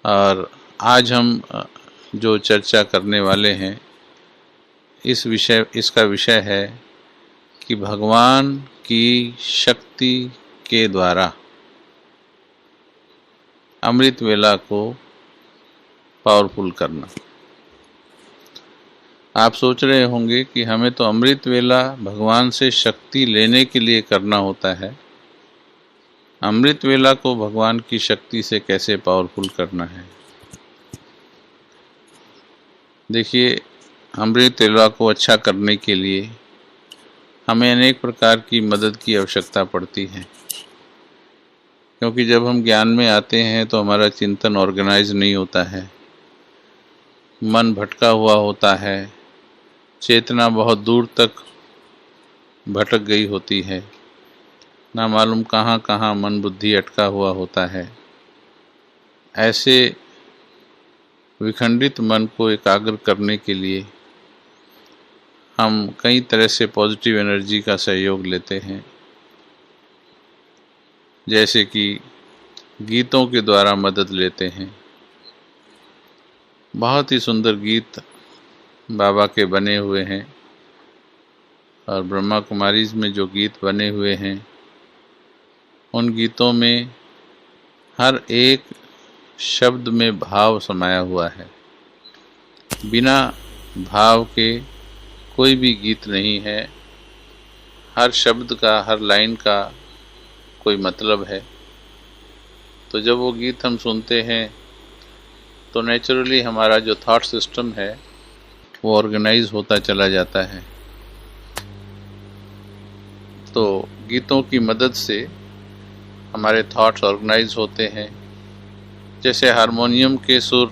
और आज हम जो चर्चा करने वाले हैं इसका विषय है कि भगवान की शक्ति के द्वारा अमृत वेला को पावरफुल करना। आप सोच रहे होंगे कि हमें तो अमृत वेला भगवान से शक्ति लेने के लिए करना होता है, अमृत वेला को भगवान की शक्ति से कैसे पावरफुल करना है। देखिए, अमृत वेला को अच्छा करने के लिए हमें अनेक प्रकार की मदद की आवश्यकता पड़ती है, क्योंकि जब हम ज्ञान में आते हैं तो हमारा चिंतन ऑर्गेनाइज नहीं होता है, मन भटका हुआ होता है, चेतना बहुत दूर तक भटक गई होती है, ना मालूम कहाँ कहाँ मन बुद्धि अटका हुआ होता है। ऐसे विखंडित मन को एकाग्र करने के लिए हम कई तरह से पॉजिटिव एनर्जी का सहयोग लेते हैं, जैसे कि गीतों के द्वारा मदद लेते हैं। बहुत ही सुंदर गीत बाबा के बने हुए हैं और ब्रह्मा कुमारीज में जो गीत बने हुए हैं उन गीतों में हर एक शब्द में भाव समाया हुआ है। बिना भाव के कोई भी गीत नहीं है, हर शब्द का, हर लाइन का कोई मतलब है। तो जब वो गीत हम सुनते हैं तो नेचुरली हमारा जो थॉट सिस्टम है वो ऑर्गेनाइज होता चला जाता है। तो गीतों की मदद से हमारे थॉट्स ऑर्गेनाइज होते हैं। जैसे हारमोनियम के सुर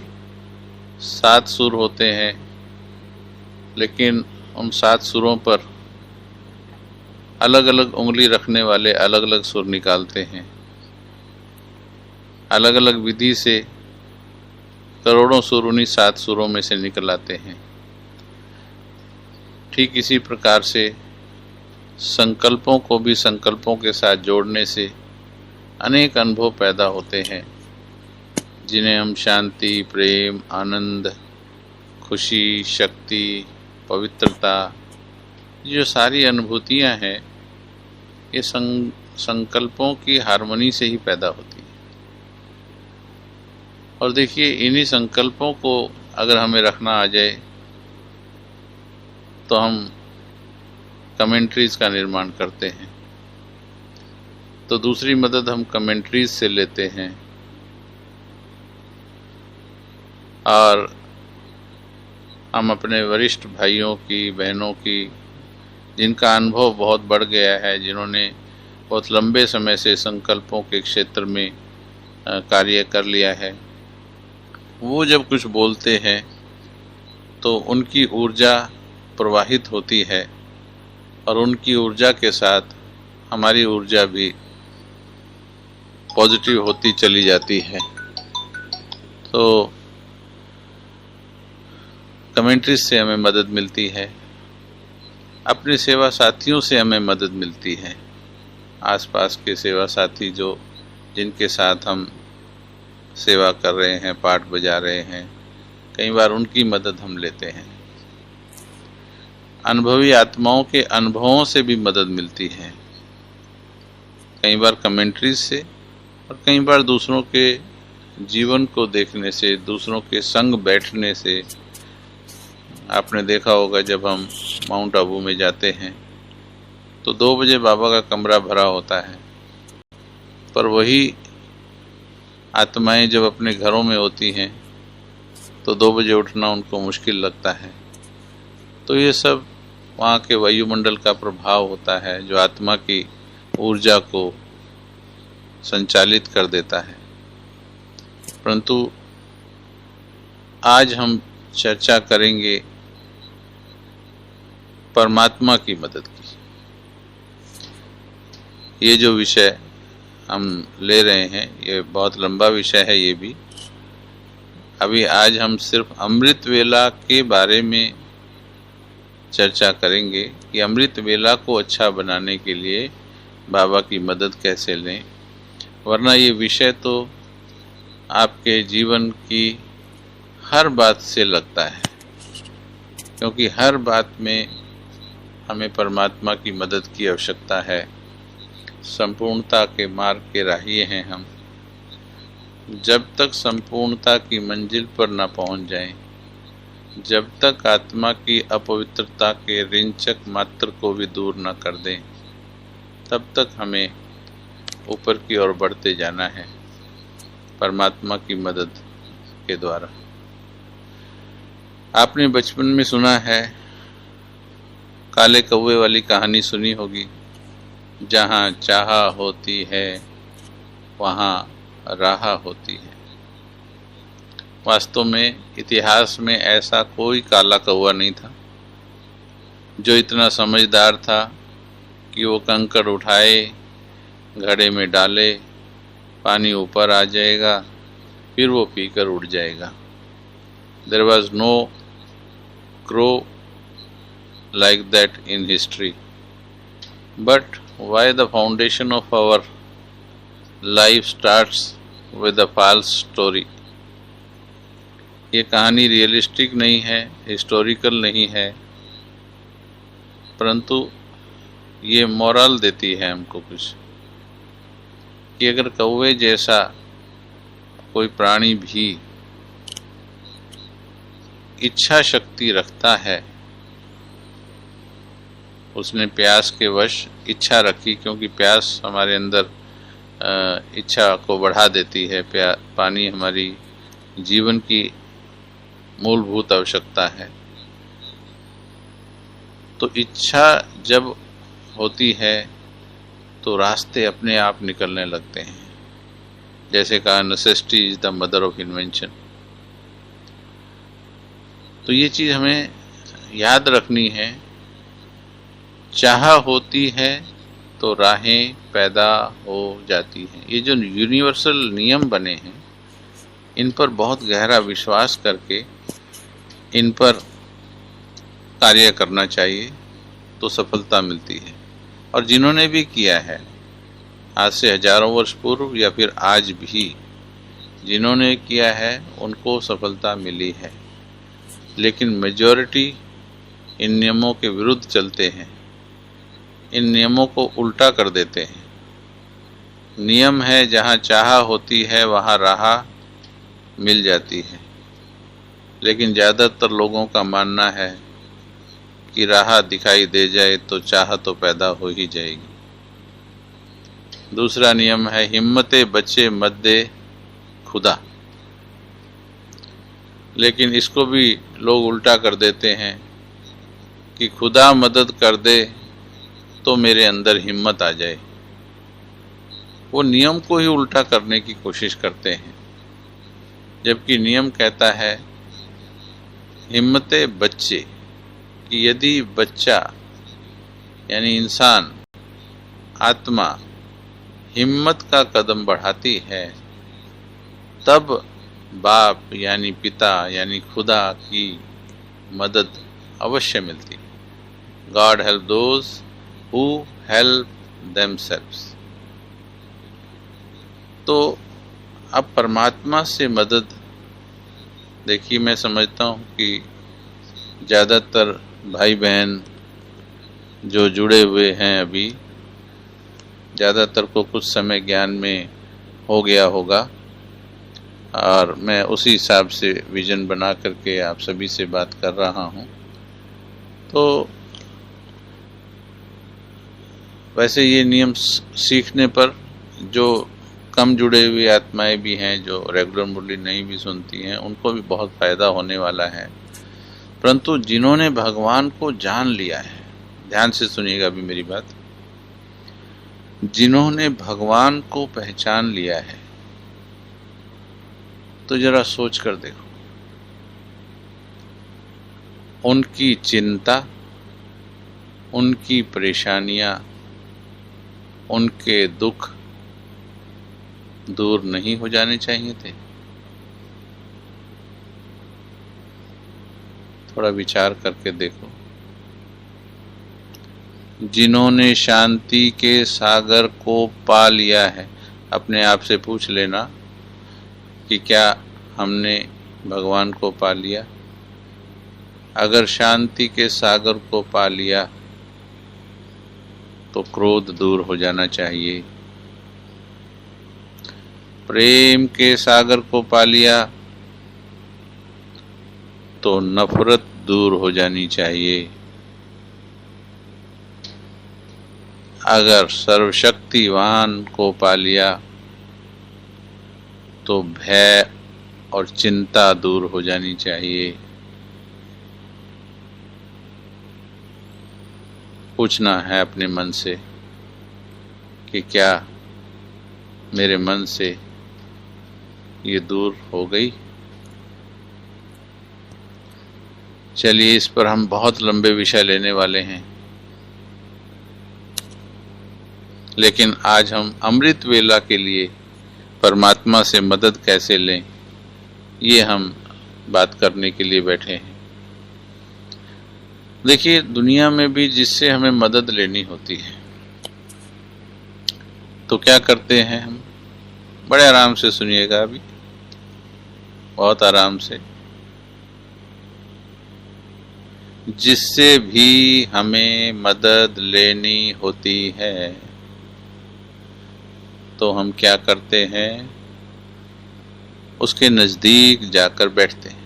7 सुर होते हैं, लेकिन उन 7 सुरों पर अलग अलग उंगली रखने वाले अलग अलग सुर निकालते हैं। अलग अलग विधि से करोड़ों सुर उन्हीं 7 सुरों में से निकल आते हैं। ठीक इसी प्रकार से संकल्पों को भी संकल्पों के साथ जोड़ने से अनेक अनुभव पैदा होते हैं, जिन्हें हम शांति, प्रेम, आनंद, खुशी, शक्ति, पवित्रता, जो सारी अनुभूतियां हैं ये संकल्पों की हार्मनी से ही पैदा होती है। और देखिए, इन्हीं संकल्पों को अगर हमें रखना आ जाए तो हम कमेंट्रीज का निर्माण करते हैं। तो दूसरी मदद हम कमेंट्रीज से लेते हैं और हम अपने वरिष्ठ भाइयों की, बहनों की, जिनका अनुभव बहुत बढ़ गया है, जिन्होंने बहुत लंबे समय से संकल्पों के क्षेत्र में कार्य कर लिया है, वो जब कुछ बोलते हैं तो उनकी ऊर्जा प्रवाहित होती है और उनकी ऊर्जा के साथ हमारी ऊर्जा भी पॉजिटिव होती चली जाती है। तो कमेंट्रीज से हमें मदद मिलती है, अपने सेवा साथियों से हमें मदद मिलती है। आसपास के सेवा साथी जिनके साथ हम सेवा कर रहे हैं, पाठ बजा रहे हैं, कई बार उनकी मदद हम लेते हैं। अनुभवी आत्माओं के अनुभवों से भी मदद मिलती है, कई बार कमेंट्रीज से और कई बार दूसरों के जीवन को देखने से, दूसरों के संग बैठने से। आपने देखा होगा जब हम माउंट आबू में जाते हैं तो 2 बजे बाबा का कमरा भरा होता है, पर वही आत्माएं जब अपने घरों में होती हैं तो 2 बजे उठना उनको मुश्किल लगता है। तो ये सब वहाँ के वायुमंडल का प्रभाव होता है जो आत्मा की ऊर्जा को संचालित कर देता है। परंतु आज हम चर्चा करेंगे परमात्मा की मदद की। ये जो विषय हम ले रहे हैं ये बहुत लंबा विषय है। ये भी अभी आज हम सिर्फ अमृत वेला के बारे में चर्चा करेंगे कि अमृत वेला को अच्छा बनाने के लिए बाबा की मदद कैसे लें, वरना ये विषय तो आपके जीवन की हर बात से लगता है, क्योंकि हर बात में हमें परमात्मा की मदद की आवश्यकता है। संपूर्णता के मार्ग के राही हैं हम। जब तक संपूर्णता की मंजिल पर न पहुंच जाएं, जब तक आत्मा की अपवित्रता के रिंचक मात्र को भी दूर न कर दें, तब तक हमें ऊपर की ओर बढ़ते जाना है परमात्मा की मदद के द्वारा। आपने बचपन में सुना है, काले कौवे वाली कहानी सुनी होगी, जहाँ चाह होती है वहाँ राह होती है। वास्तव में इतिहास में ऐसा कोई काला कौवा नहीं था जो इतना समझदार था कि वो कंकड़ उठाए, घड़े में डाले, पानी ऊपर आ जाएगा, फिर वो पीकर उड़ जाएगा। There was no crow like that in history. But why the foundation of our life starts with a false story? ये कहानी रियलिस्टिक नहीं है, हिस्टोरिकल नहीं है, परंतु ये मोरल देती है हमको कुछ, कि अगर कौवे जैसा कोई प्राणी भी इच्छा शक्ति रखता है, उसने प्यास के वश इच्छा रखी, क्योंकि प्यास हमारे अंदर इच्छा को बढ़ा देती है। पानी हमारी जीवन की मूलभूत आवश्यकता है। तो इच्छा जब होती है तो रास्ते अपने आप निकलने लगते हैं। जैसे कहा, necessity is the mother of invention. तो ये चीज़ हमें याद रखनी है। चाह होती है तो राहें पैदा हो जाती हैं। ये जो यूनिवर्सल नियम बने हैं, इन पर बहुत गहरा विश्वास करके इन पर कार्य करना चाहिए, तो सफलता मिलती है। और जिन्होंने भी किया है, आज से हजारों वर्ष पूर्व या फिर आज भी जिन्होंने किया है, उनको सफलता मिली है। लेकिन मेजॉरिटी इन नियमों के विरुद्ध चलते हैं, इन नियमों को उल्टा कर देते हैं। नियम है, जहाँ चाह होती है वहाँ राह मिल जाती है, लेकिन ज़्यादातर लोगों का मानना है कि राह दिखाई दे जाए तो चाह तो पैदा हो ही जाएगी। दूसरा नियम है, हिम्मते बच्चे मत दे खुदा। लेकिन इसको भी लोग उल्टा कर देते हैं कि खुदा मदद कर दे तो मेरे अंदर हिम्मत आ जाए। वो नियम को ही उल्टा करने की कोशिश करते हैं, जबकि नियम कहता है हिम्मते बच्चे, कि यदि बच्चा यानी इंसान, आत्मा हिम्मत का कदम बढ़ाती है, तब बाप यानी पिता यानी खुदा की मदद अवश्य मिलती है। God help those who help themselves. तो अब परमात्मा से मदद, देखिए, मैं समझता हूँ कि ज़्यादातर भाई बहन जो जुड़े हुए हैं, अभी ज़्यादातर को कुछ समय ज्ञान में हो गया होगा, और मैं उसी हिसाब से विज़न बना करके आप सभी से बात कर रहा हूँ। तो वैसे ये नियम सीखने पर जो कम जुड़े हुए आत्माएं भी हैं, जो रेगुलर मुरली नहीं भी सुनती हैं, उनको भी बहुत फ़ायदा होने वाला है। परंतु जिन्होंने भगवान को जान लिया है, ध्यान से सुनिएगा अभी मेरी बात, जिन्होंने भगवान को पहचान लिया है, तो जरा सोच कर देखो, उनकी चिंता, उनकी परेशानियां, उनके दुख दूर नहीं हो जाने चाहिए थे? थोड़ा विचार करके देखो। जिन्होंने शांति के सागर को पा लिया है, अपने आप से पूछ लेना, कि क्या हमने भगवान को पा लिया। अगर शांति के सागर को पा लिया तो क्रोध दूर हो जाना चाहिए। प्रेम के सागर को पा लिया तो नफरत दूर हो जानी चाहिए। अगर सर्वशक्तिवान को पा लिया तो भय और चिंता दूर हो जानी चाहिए। पूछना है अपने मन से कि क्या मेरे मन से ये दूर हो गई। चलिए, इस पर हम बहुत लंबे विषय लेने वाले हैं, लेकिन आज हम अमृत वेला के लिए परमात्मा से मदद कैसे लें, ये हम बात करने के लिए बैठे हैं। देखिए, दुनिया में भी जिससे हमें मदद लेनी होती है तो क्या करते हैं हम? बड़े आराम से सुनिएगा, अभी बहुत आराम से। जिससे भी हमें मदद लेनी होती है तो हम क्या करते हैं? उसके नज़दीक जाकर बैठते हैं,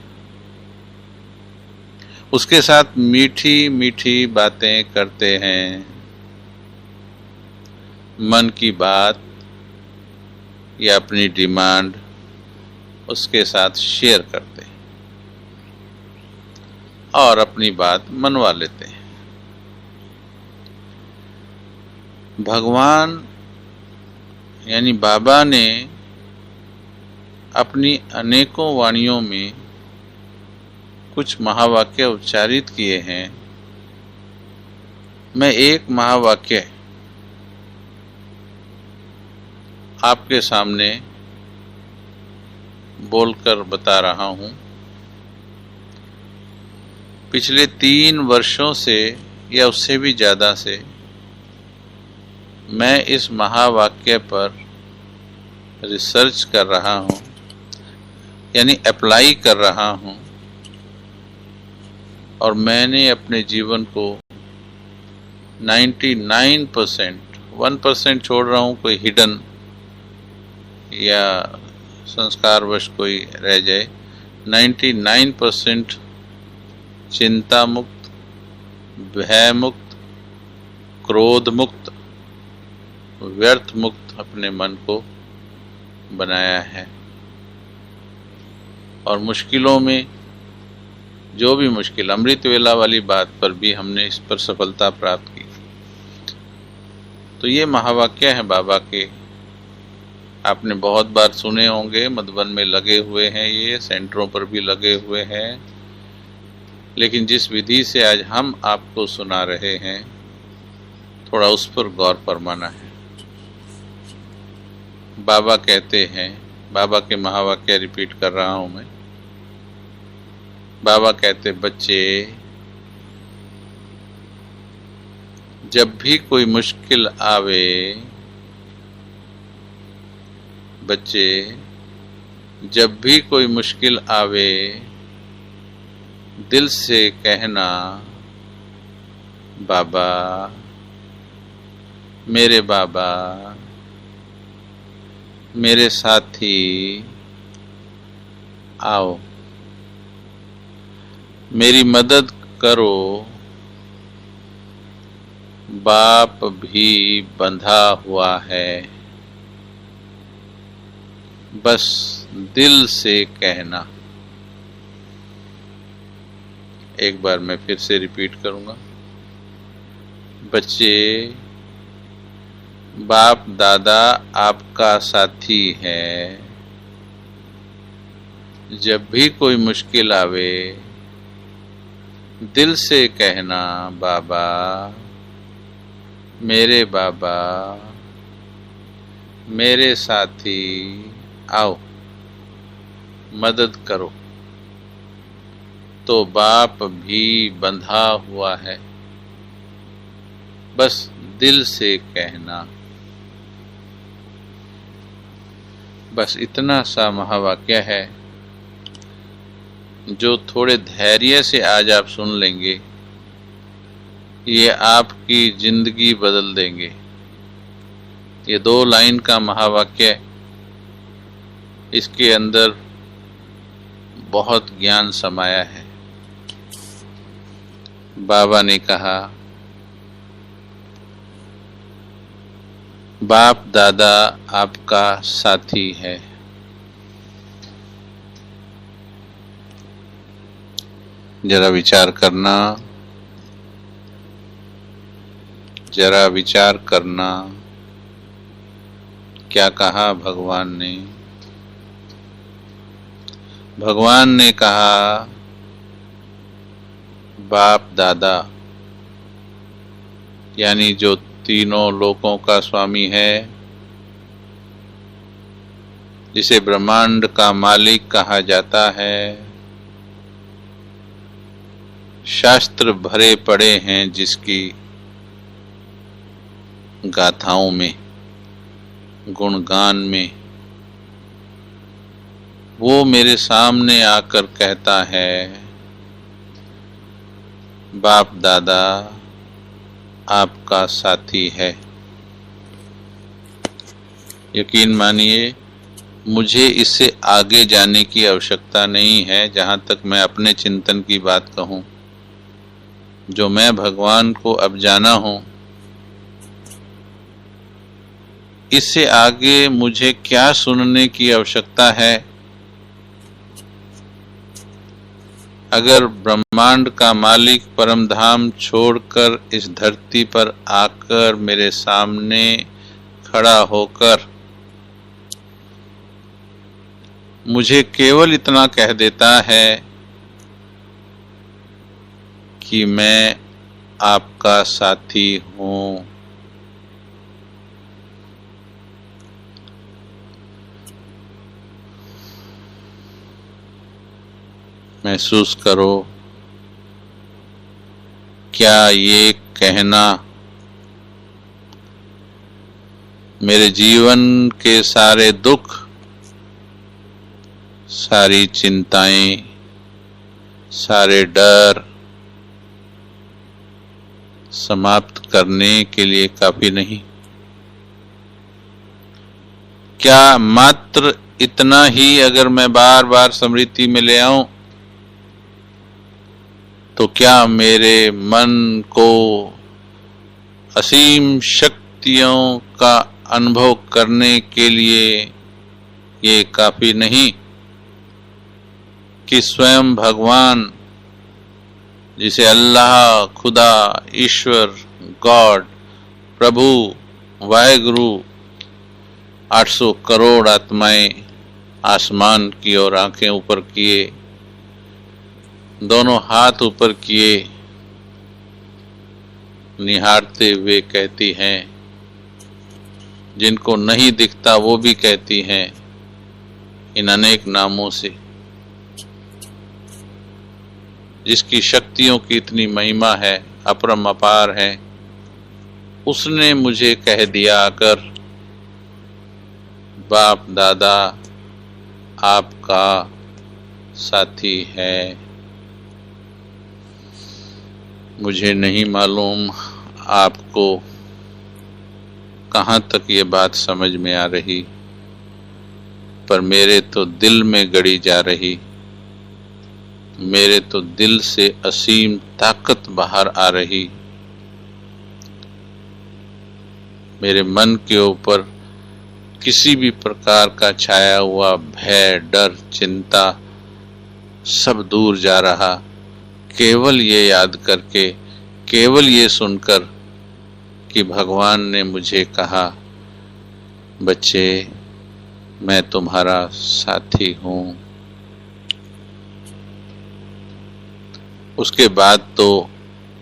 उसके साथ मीठी मीठी बातें करते हैं, मन की बात या अपनी डिमांड उसके साथ शेयर करते हैं और अपनी बात मनवा लेते हैं। भगवान यानी बाबा ने अपनी अनेकों वाणियों में कुछ महावाक्य उच्चारित किए हैं। मैं एक महावाक्य आपके सामने बोलकर बता रहा हूं। पिछले 3 वर्षों से या उससे भी ज़्यादा से मैं इस महावाक्य पर रिसर्च कर रहा हूं, यानी अप्लाई कर रहा हूं, और मैंने अपने जीवन को 99%, 1% छोड़ रहा हूं, कोई हिडन या संस्कारवश कोई रह जाए, 99% चिंता मुक्त, भय मुक्त, क्रोध मुक्त, व्यर्थ मुक्त अपने मन को बनाया है। और मुश्किलों में जो भी मुश्किल, अमृत वेला वाली बात पर भी हमने इस पर सफलता प्राप्त की। तो ये महावाक्य है बाबा के, आपने बहुत बार सुने होंगे, मधुबन में लगे हुए हैं, ये सेंटरों पर भी लगे हुए हैं। लेकिन जिस विधि से आज हम आपको सुना रहे हैं, थोड़ा उस पर गौर फरमाना है। बाबा कहते हैं, बाबा के महावाक्य रिपीट कर रहा हूं मैं। बाबा कहते, बच्चे जब भी कोई मुश्किल आवे, बच्चे जब भी कोई मुश्किल आवे, दिल से कहना, बाबा, मेरे बाबा, मेरे साथी, आओ, मेरी मदद करो। बाप भी बंधा हुआ है, बस दिल से कहना। एक बार मैं फिर से रिपीट करूंगा। बच्चे, बाप दादा आपका साथी है। जब भी कोई मुश्किल आवे, दिल से कहना, बाबा, मेरे बाबा, मेरे साथी, आओ, मदद करो। तो बाप भी बंधा हुआ है, बस दिल से कहना। बस इतना सा महावाक्य है जो थोड़े धैर्य से आज आप सुन लेंगे, ये आपकी जिंदगी बदल देंगे। ये 2 लाइन का महावाक्य, इसके अंदर बहुत ज्ञान समाया है। बाबा ने कहा, बाप दादा आपका साथी है। जरा विचार करना, जरा विचार करना, क्या कहा भगवान ने? भगवान ने कहा बाप दादा, यानी जो तीनों लोकों का स्वामी है, जिसे ब्रह्मांड का मालिक कहा जाता है, शास्त्र भरे पड़े हैं जिसकी गाथाओं में, गुणगान में, वो मेरे सामने आकर कहता है बाप दादा आपका साथी है। यकीन मानिए, मुझे इससे आगे जाने की आवश्यकता नहीं है। जहाँ तक मैं अपने चिंतन की बात कहूँ, जो मैं भगवान को अब जाना हूँ, इससे आगे मुझे क्या सुनने की आवश्यकता है? अगर ब्रह्मांड का मालिक परम धाम छोड़कर इस धरती पर आकर मेरे सामने खड़ा होकर मुझे केवल इतना कह देता है कि मैं आपका साथी हूँ, महसूस करो, क्या ये कहना मेरे जीवन के सारे दुख, सारी चिंताएं, सारे डर समाप्त करने के लिए काफी नहीं? क्या मात्र इतना ही अगर मैं बार बार स्मृति में ले आऊं, तो क्या मेरे मन को असीम शक्तियों का अनुभव करने के लिए ये काफी नहीं कि स्वयं भगवान, जिसे अल्लाह, खुदा, ईश्वर, गॉड, प्रभु, वाहेगुरु, 800 करोड़ आत्माएं आसमान की ओर आंखें ऊपर किए, दोनों हाथ ऊपर किए, निहारते हुए कहती हैं, जिनको नहीं दिखता वो भी कहती हैं इन अनेक नामों से, जिसकी शक्तियों की इतनी महिमा है, अपरम अपार है, उसने मुझे कह दिया आकर बाप दादा आपका साथी है। मुझे नहीं मालूम आपको कहाँ तक ये बात समझ में आ रही, पर मेरे तो दिल में गड़ी जा रही, मेरे तो दिल से असीम ताकत बाहर आ रही। मेरे मन के ऊपर किसी भी प्रकार का छाया हुआ भय, डर, चिंता सब दूर जा रहा, केवल ये याद करके, केवल ये सुनकर कि भगवान ने मुझे कहा बच्चे मैं तुम्हारा साथी हूँ। उसके बाद तो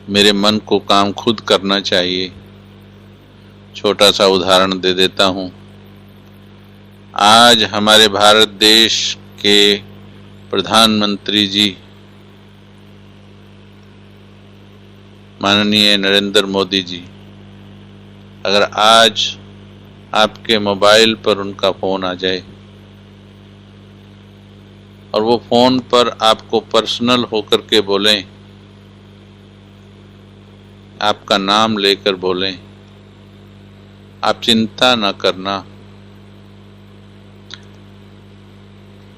मेरे मन को काम खुद करना चाहिए। छोटा सा उदाहरण दे देता हूँ। आज हमारे भारत देश के प्रधानमंत्री जी माननीय नरेंद्र मोदी जी, अगर आज आपके मोबाइल पर उनका फोन आ जाए और वो फ़ोन पर आपको पर्सनल होकर के बोलें, आपका नाम लेकर बोलें, आप चिंता न करना,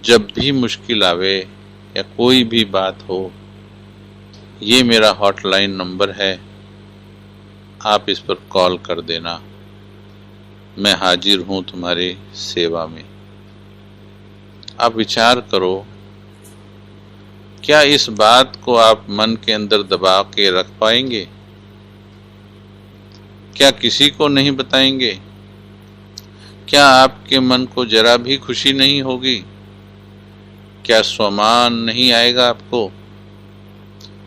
जब भी मुश्किल आवे या कोई भी बात हो, ये मेरा हॉटलाइन नंबर है, आप इस पर कॉल कर देना, मैं हाजिर हूँ तुम्हारी सेवा में। आप विचार करो, क्या इस बात को आप मन के अंदर दबा के रख पाएंगे? क्या किसी को नहीं बताएंगे? क्या आपके मन को जरा भी खुशी नहीं होगी? क्या स्वामान नहीं आएगा आपको?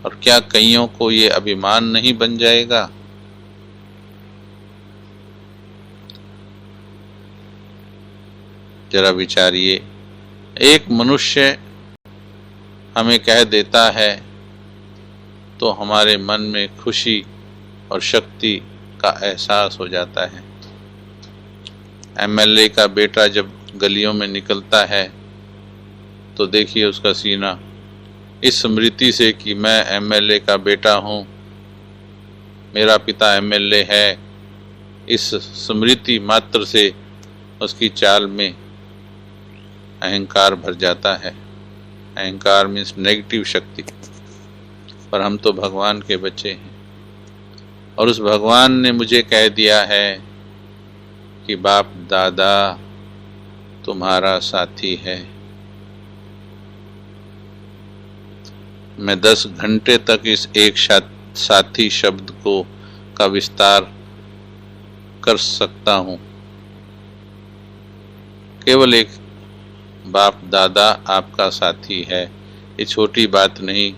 और क्या कईयों को ये अभिमान नहीं बन जाएगा? जरा विचारिए, एक मनुष्य हमें कह देता है तो हमारे मन में खुशी और शक्ति का एहसास हो जाता है। एमएलए का बेटा जब गलियों में निकलता है तो देखिए उसका सीना इस स्मृति से कि मैं एमएलए का बेटा हूँ, मेरा पिता एमएलए है, इस स्मृति मात्र से उसकी चाल में अहंकार भर जाता है। अहंकार मीन्स नेगेटिव शक्ति। पर हम तो भगवान के बच्चे हैं और उस भगवान ने मुझे कह दिया है कि बाप दादा तुम्हारा साथी है। मैं 10 घंटे तक इस एक साथी शब्द को का विस्तार कर सकता हूँ। केवल एक बाप दादा आपका साथी है, ये छोटी बात नहीं,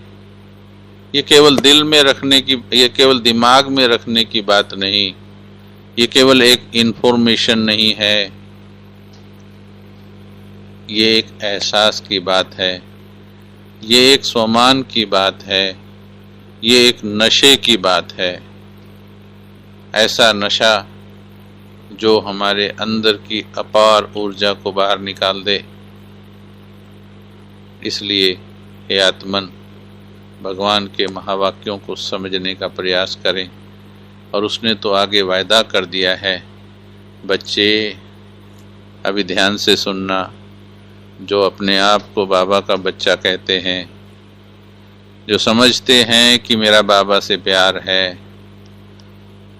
ये केवल दिल में रखने की, ये केवल दिमाग में रखने की बात नहीं, ये केवल एक इंफॉर्मेशन नहीं है, ये एक एहसास की बात है, ये एक स्वामान की बात है, ये एक नशे की बात है। ऐसा नशा जो हमारे अंदर की अपार ऊर्जा को बाहर निकाल दे। इसलिए हे आत्मन, भगवान के महावाक्यों को समझने का प्रयास करें। और उसने तो आगे वायदा कर दिया है, बच्चे अभी ध्यान से सुनना, जो अपने आप को बाबा का बच्चा कहते हैं, जो समझते हैं कि मेरा बाबा से प्यार है,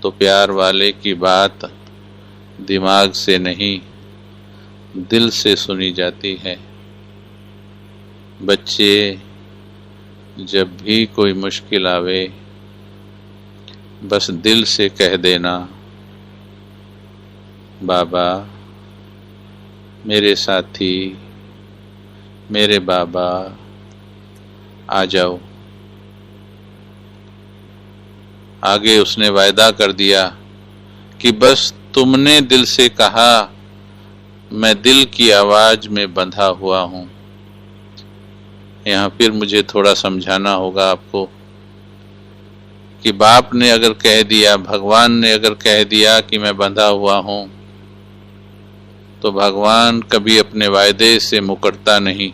तो प्यार वाले की बात दिमाग से नहीं दिल से सुनी जाती है। बच्चे जब भी कोई मुश्किल आवे बस दिल से कह देना, बाबा मेरे साथी, मेरे बाबा आ जाओ। आगे उसने वायदा कर दिया कि बस तुमने दिल से कहा, मैं दिल की आवाज में बंधा हुआ हूं। यहाँ फिर मुझे थोड़ा समझाना होगा आपको कि बाप ने अगर कह दिया, भगवान ने अगर कह दिया कि मैं बंधा हुआ हूं, तो भगवान कभी अपने वायदे से मुकरता नहीं।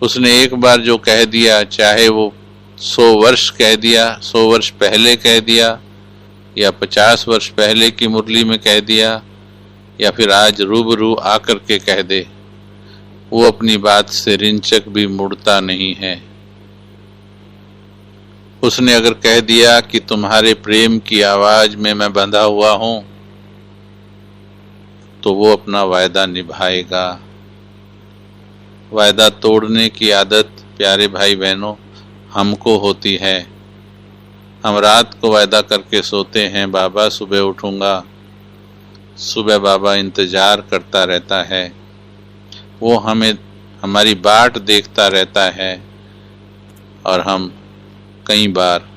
उसने एक बार जो कह दिया, चाहे वो 100 वर्ष कह दिया, 100 वर्ष पहले कह दिया, या 50 वर्ष पहले की मुरली में कह दिया, या फिर आज रूबरू आकर के कह दे, वो अपनी बात से रिंचक भी मुड़ता नहीं है। उसने अगर कह दिया कि तुम्हारे प्रेम की आवाज में मैं बंधा हुआ हूं, तो वो अपना वायदा निभाएगा। वायदा तोड़ने की आदत प्यारे भाई बहनों हमको होती है। हम रात को वायदा करके सोते हैं, बाबा सुबह उठूंगा, सुबह बाबा इंतजार करता रहता है, वो हमें हमारी बाट देखता रहता है, और हम कई बार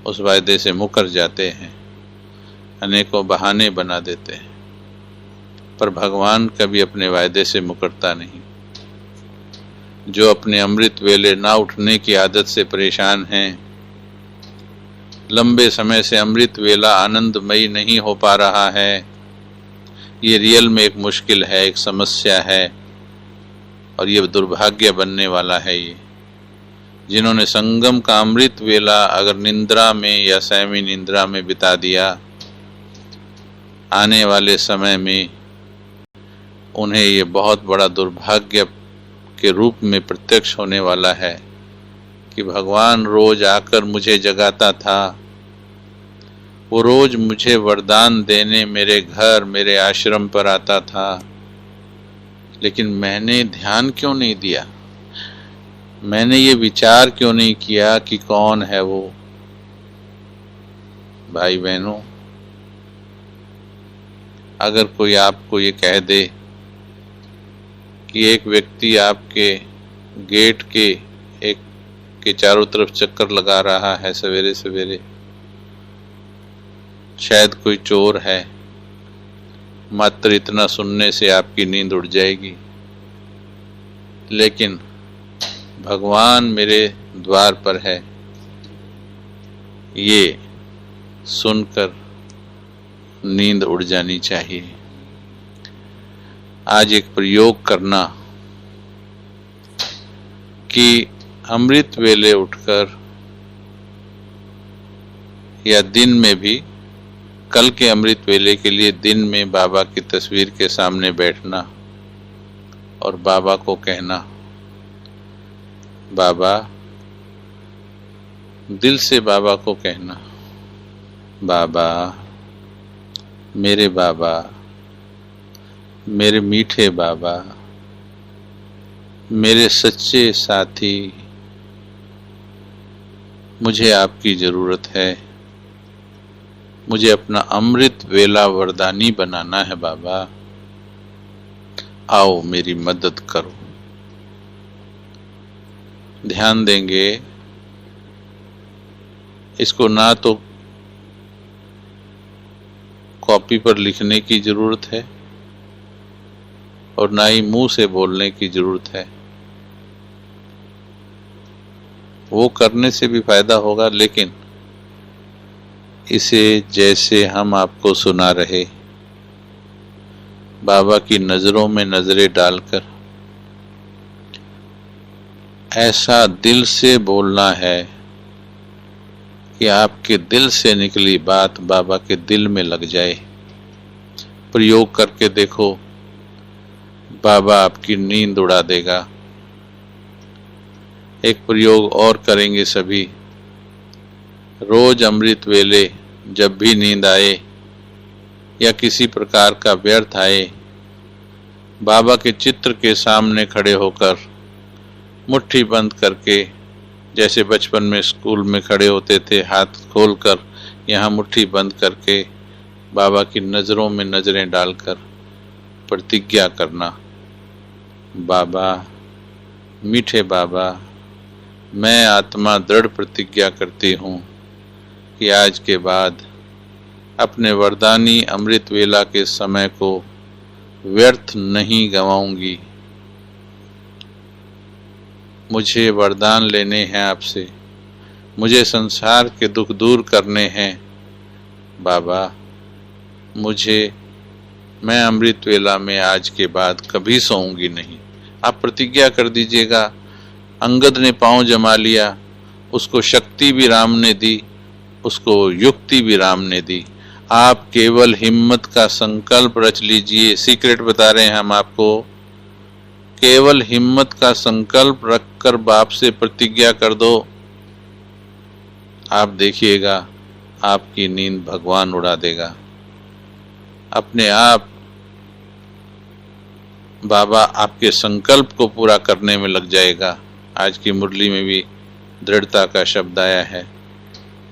उस वायदे से मुकर जाते हैं, अनेकों बहाने बना देते हैं। पर भगवान कभी अपने वायदे से मुकरता नहीं। जो अपने अमृत वेले ना उठने की आदत से परेशान हैं, लंबे समय से अमृत वेला आनंदमयी नहीं हो पा रहा है, ये रियल में एक मुश्किल है, एक समस्या है। और ये दुर्भाग्य बनने वाला है। ये जिन्होंने संगम का अमृत वेला अगर निंद्रा में या सैमी निंद्रा में बिता दिया, आने वाले समय में उन्हें ये बहुत बड़ा दुर्भाग्य के रूप में प्रत्यक्ष होने वाला है कि भगवान रोज आकर मुझे जगाता था, वो रोज मुझे वरदान देने मेरे घर मेरे आश्रम पर आता था, लेकिन मैंने ध्यान क्यों नहीं दिया, मैंने ये विचार क्यों नहीं किया कि कौन है वो। भाई बहनों, अगर कोई आपको ये कह दे कि एक व्यक्ति आपके गेट के चारों तरफ चक्कर लगा रहा है सवेरे सवेरे, शायद कोई चोर है, मात्र इतना सुनने से आपकी नींद उड़ जाएगी। लेकिन भगवान मेरे द्वार पर है, ये सुनकर नींद उड़ जानी चाहिए। आज एक प्रयोग करना कि अमृत वेले उठकर या दिन में भी, कल के अमृत वेले के लिए दिन में बाबा की तस्वीर के सामने बैठना और बाबा को कहना, बाबा, दिल से बाबा को कहना, बाबा, मेरे बाबा, मेरे मीठे बाबा, मेरे सच्चे साथी, मुझे आपकी जरूरत है, मुझे अपना अमृत वेला वरदानी बनाना है बाबा, आओ मेरी मदद करो। ध्यान देंगे, इसको ना तो कॉपी पर लिखने की जरूरत है और ना ही मुंह से बोलने की जरूरत है। वो करने से भी फायदा होगा, लेकिन इसे जैसे हम आपको सुना रहे, बाबा की नजरों में नजरें डालकर ऐसा दिल से बोलना है कि आपके दिल से निकली बात बाबा के दिल में लग जाए। प्रयोग करके देखो, बाबा आपकी नींद उड़ा देगा। एक प्रयोग और करेंगे सभी। रोज अमृत वेले जब भी नींद आए या किसी प्रकार का व्यर्थ आए, बाबा के चित्र के सामने खड़े होकर मुट्ठी बंद करके, जैसे बचपन में स्कूल में खड़े होते थे हाथ खोलकर, यहाँ मुट्ठी बंद करके बाबा की नज़रों में नज़रें डालकर प्रतिज्ञा करना, बाबा, मीठे बाबा, मैं आत्मा दृढ़ प्रतिज्ञा करती हूँ कि आज के बाद अपने वरदानी अमृत वेला के समय को व्यर्थ नहीं गंवाऊंगी। मुझे वरदान लेने हैं आपसे, मुझे संसार के दुख दूर करने हैं बाबा। मैं अमृत वेला में आज के बाद कभी सोऊंगी नहीं। आप प्रतिज्ञा कर दीजिएगा। अंगद ने पांव जमा लिया, उसको शक्ति भी राम ने दी, उसको युक्ति भी राम ने दी। आप केवल हिम्मत का संकल्प रच लीजिए। सीक्रेट बता रहे हैं हम आपको। केवल हिम्मत का संकल्प रखकर बाप से प्रतिज्ञा कर दो, आप देखिएगा आपकी नींद भगवान उड़ा देगा। अपने आप बाबा आपके संकल्प को पूरा करने में लग जाएगा। आज की मुरली में भी दृढ़ता का शब्द आया है।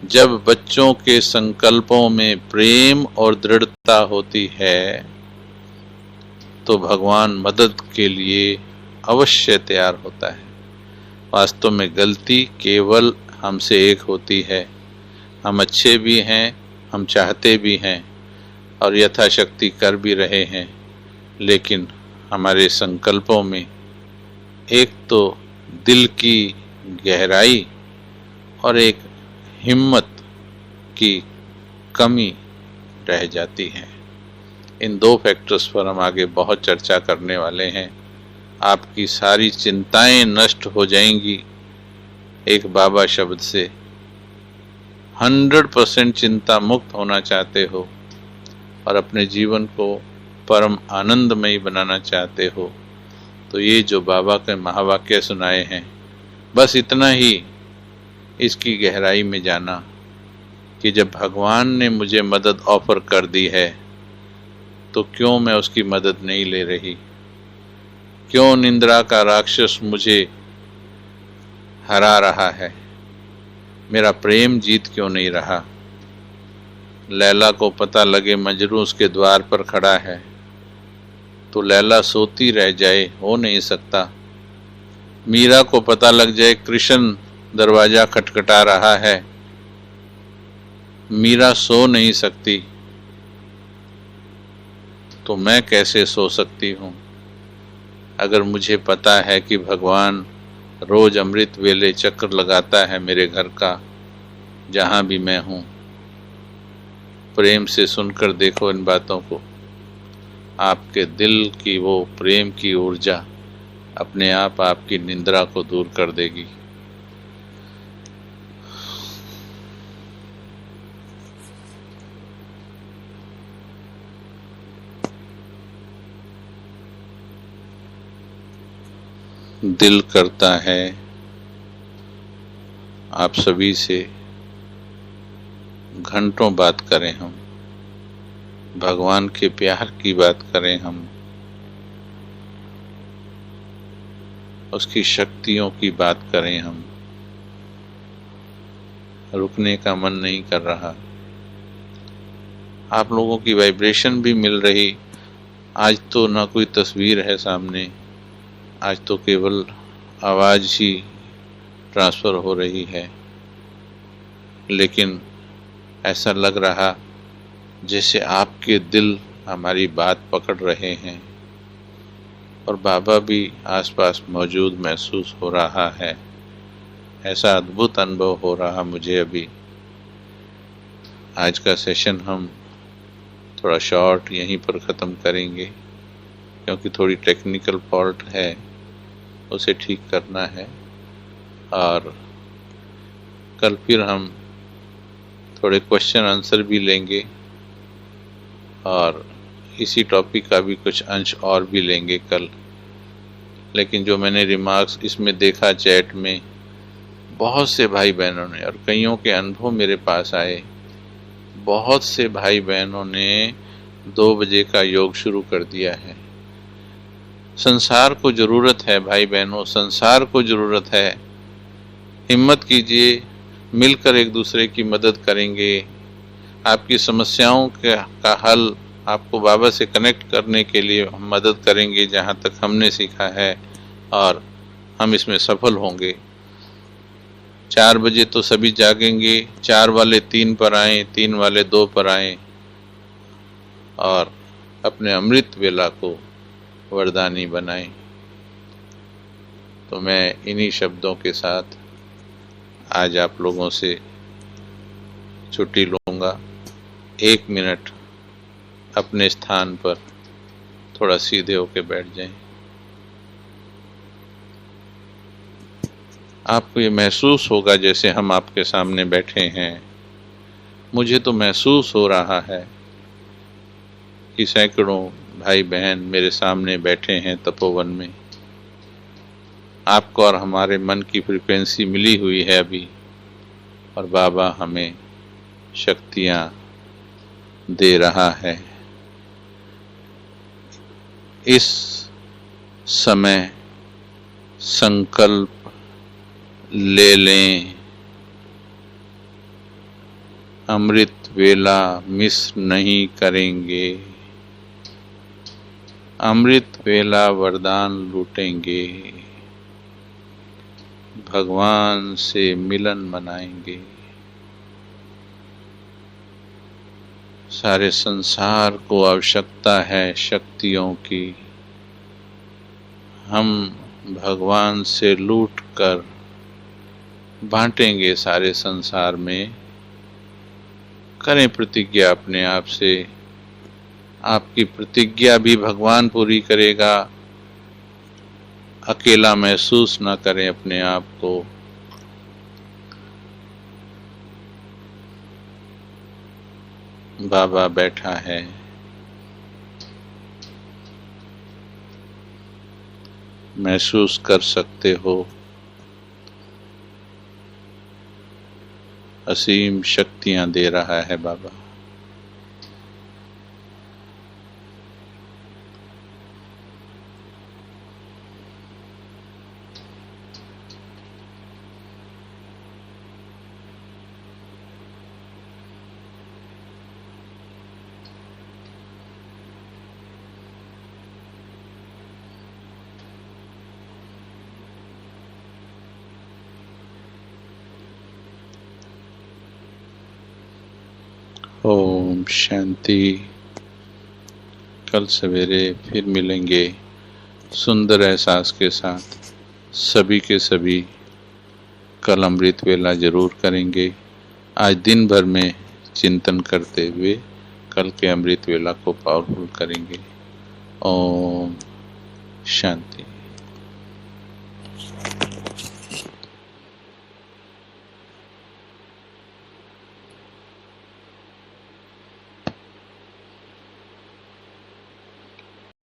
जब बच्चों के संकल्पों में प्रेम और दृढ़ता होती है तो भगवान मदद के लिए अवश्य तैयार होता है। वास्तव में गलती केवल हमसे एक होती है। हम अच्छे भी हैं, हम चाहते भी हैं और यथाशक्ति कर भी रहे हैं, लेकिन हमारे संकल्पों में एक तो दिल की गहराई और एक हिम्मत की कमी रह जाती है। इन दो फैक्टर्स पर हम आगे बहुत चर्चा करने वाले हैं। आपकी सारी चिंताएं नष्ट हो जाएंगी एक बाबा शब्द से। 100% चिंता मुक्त होना चाहते हो और अपने जीवन को परम आनंदमयी बनाना चाहते हो, तो ये जो बाबा के महावाक्य सुनाए हैं, बस इतना ही इसकी गहराई में जाना कि जब भगवान ने मुझे मदद ऑफर कर दी है तो क्यों मैं उसकी मदद नहीं ले रही? क्यों निंद्रा का राक्षस मुझे हरा रहा है? मेरा प्रेम जीत क्यों नहीं रहा? लैला को पता लगे मजनू उसके द्वार पर खड़ा है तो लैला सोती रह जाए, हो नहीं सकता। मीरा को पता लग जाए कृष्ण दरवाजा खटखटा रहा है, मीरा सो नहीं सकती, तो मैं कैसे सो सकती हूँ? अगर मुझे पता है कि भगवान रोज अमृत वेले चक्कर लगाता है मेरे घर का, जहाँ भी मैं हूँ। प्रेम से सुनकर देखो इन बातों को, आपके दिल की वो प्रेम की ऊर्जा अपने आप आपकी निंद्रा को दूर कर देगी। दिल करता है आप सभी से घंटों बात करें हम, भगवान के प्यार की बात करें हम, उसकी शक्तियों की बात करें हम। रुकने का मन नहीं कर रहा। आप लोगों की वाइब्रेशन भी मिल रही। आज तो ना कोई तस्वीर है सामने, आज तो केवल आवाज़ ही ट्रांसफ़र हो रही है, लेकिन ऐसा लग रहा जैसे आपके दिल हमारी बात पकड़ रहे हैं और बाबा भी आसपास मौजूद महसूस हो रहा है। ऐसा अद्भुत अनुभव हो रहा मुझे अभी। आज का सेशन हम थोड़ा शॉर्ट यहीं पर ख़त्म करेंगे, क्योंकि थोड़ी टेक्निकल फॉल्ट है, उसे ठीक करना है। और कल फिर हम थोड़े क्वेश्चन आंसर भी लेंगे और इसी टॉपिक का भी कुछ अंश और भी लेंगे कल। लेकिन जो मैंने रिमार्क्स इसमें देखा चैट में, बहुत से भाई बहनों ने, और कईयों के अनुभव मेरे पास आए, बहुत से भाई बहनों ने 2 बजे का योग शुरू कर दिया है। संसार को ज़रूरत है भाई बहनों, संसार को ज़रूरत है। हिम्मत कीजिए, मिलकर एक दूसरे की मदद करेंगे। आपकी समस्याओं का हल आपको बाबा से कनेक्ट करने के लिए हम मदद करेंगे, जहाँ तक हमने सीखा है, और हम इसमें सफल होंगे। 4 बजे तो सभी जागेंगे, 4 वाले 3 पर आएँ, 3 वाले 2 पर आएँ और अपने अमृत वेला को वरदानी बनाएं। तो मैं इन्हीं शब्दों के साथ आज आप लोगों से छुट्टी लूँगा। 1 मिनट अपने स्थान पर थोड़ा सीधे होकर बैठ जाएं। आपको ये महसूस होगा जैसे हम आपके सामने बैठे हैं। मुझे तो महसूस हो रहा है कि सैकड़ों भाई बहन मेरे सामने बैठे हैं तपोवन में। आपको और हमारे मन की फ्रीक्वेंसी मिली हुई है अभी, और बाबा हमें शक्तियाँ दे रहा है। इस समय संकल्प ले लें, अमृत वेला मिस नहीं करेंगे, अमृत वेला वरदान लूटेंगे, भगवान से मिलन मनाएंगे। सारे संसार को आवश्यकता है शक्तियों की। हम भगवान से लूट कर बांटेंगे सारे संसार में। करें प्रतिज्ञा अपने आप से। आपकी प्रतिज्ञा भी भगवान पूरी करेगा अकेला महसूस ना करें अपने आप को। बाबा बैठा है, महसूस कर सकते हो। असीम शक्तियां दे रहा है बाबा। ओम शांति। कल सवेरे फिर मिलेंगे सुंदर एहसास के साथ। सभी के सभी कल अमृत वेला जरूर करेंगे। आज दिन भर में चिंतन करते हुए कल के अमृत वेला को पावरफुल करेंगे। ओम शांति।